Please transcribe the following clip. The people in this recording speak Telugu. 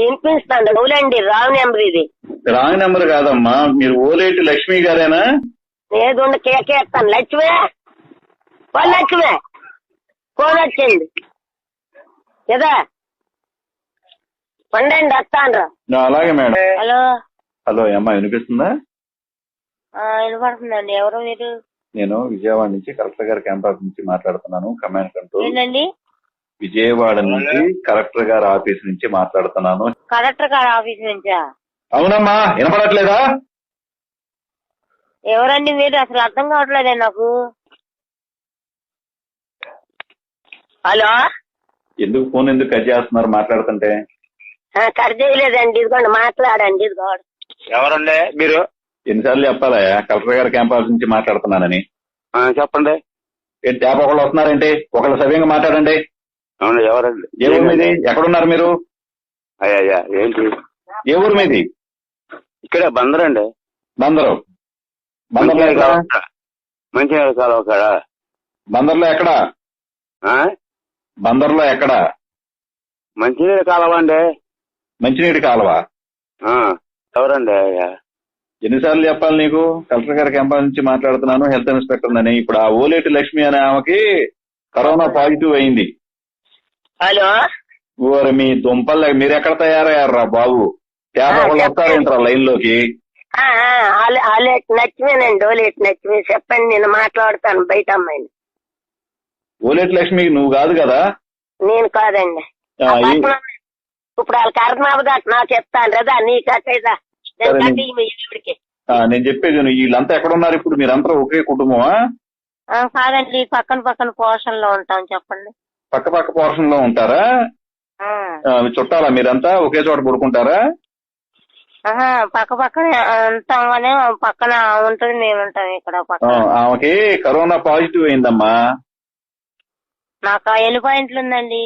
వినిపిస్తాను. అవునండి, రాంగ్ నెంబర్ ఇది. రాంగ్ నెంబర్ కాదమ్మా, మీరు ఓలేటి లక్ష్మి గారేనా? ఏదుండి కేకేస్తాను. లక్ష్మే, లక్ష్మే ఫోన్ వచ్చింది కదా, పండండి వస్తాను. అలాగే మేడం. హలో హలో అమ్మా, వినిపిస్తుందా? వినపడుతుందండి. ఎవరు మీరు? నేను విజయవాడ నుంచి కలెక్టర్ గారి క్యాంప్ ఆఫీస్ నుంచి మాట్లాడుతున్నాను. Command control. ఏంటండి? విజయవాడ నుంచి కలెక్టర్ గారి ఆఫీస్ నుంచి మాట్లాడుతున్నాను. కలెక్టర్ గారి ఆఫీస్ నుంచా? అవునమ్మా, వినపడట్లేదా? ఎవరండి మీరు? అసలు అర్థం కావట్లేదే నాకు. హలో, ఎందుకు ఫోన్ ఎందుకు కట్ చేస్తున్నారు మాట్లాడుతుంటే? కట్ చేయలేదండి, ఇదిగోండి మాట్లాడండి. ఇదిగోండి. ఎవరండి మీరు? ఎన్నిసార్లు చెప్పాలా కలెక్టర్ గారి క్యాంప్ ఆఫీస్ నుంచి మాట్లాడుతున్నానని? చెప్పండి. ఏంటి తేప ఒకళ్ళు వస్తున్నారేంటి? ఒకళ్ళు సవ్యంగా మాట్లాడండి. అవును, ఎవరండి? ఏ ఊరు మీది? ఎక్కడున్నారు మీరు? అయ్యా ఏంటి? ఏ ఊరు మీది? ఇక్కడ బందరండి. బందరు. బందర్లో ఎక్కడ? మంచినీళ్ళ కాలువ కాడ. బందర్లో ఎక్కడ? బందర్లో ఎక్కడ? మంచినీళ్ళ కాలువ అండి. మంచినీటి కాలువ. ఎవరండి? ఎన్నిసార్లు చెప్పాలి నీకు? కలెక్టర్ గారి క్యాంప్ నుంచి మాట్లాడుతున్నాను, హెల్త్ ఇన్స్పెక్టర్ అని. ఇప్పుడు ఆ ఓలేటి లక్ష్మి అనే ఆమెకి కరోనా పాజిటివ్ అయింది. హలో, ఓరి మీ దుంపల్, మీరు ఎక్కడ తయారయ్యారా బాబు? తేప ఒకళ్ళు వస్తారేంట్రా లైన్ లోకి? లక్ష్మేనండి, ఓలేటి లక్ష్మి. చెప్పండి, నేను మాట్లాడతాను బయట అమ్మాయిని. ఓలేటి లక్ష్మి నువ్వు కాదు కదా? నేను కాదండి. ఇప్పుడు వాళ్ళకి అర్థం అవ్వదాట, నాకు చెప్తాను కదా, నీ కట్టేదా? నేను చెప్పేది వీళ్ళంతా ఎక్కడున్నారు ఇప్పుడు? మీరంతా ఒకే కుటుంబమా? కాదండి, పక్కన పోర్షన్ లో ఉంటాం. చెప్పండి. పక్క పోర్షన్ లో ఉంటారా? చుట్టాలా మీరంతా? ఒకే చోట పడుకుంటారా? పక్కనే ఉంటాం కానీ పక్కన ఉంటుంది, మేము ఉంటాం ఇక్కడ పక్కన. ఆమెకి కరోనా పాజిటివ్ అయిందమ్మా. నాకు 8 పాయింట్లు ఉందండి.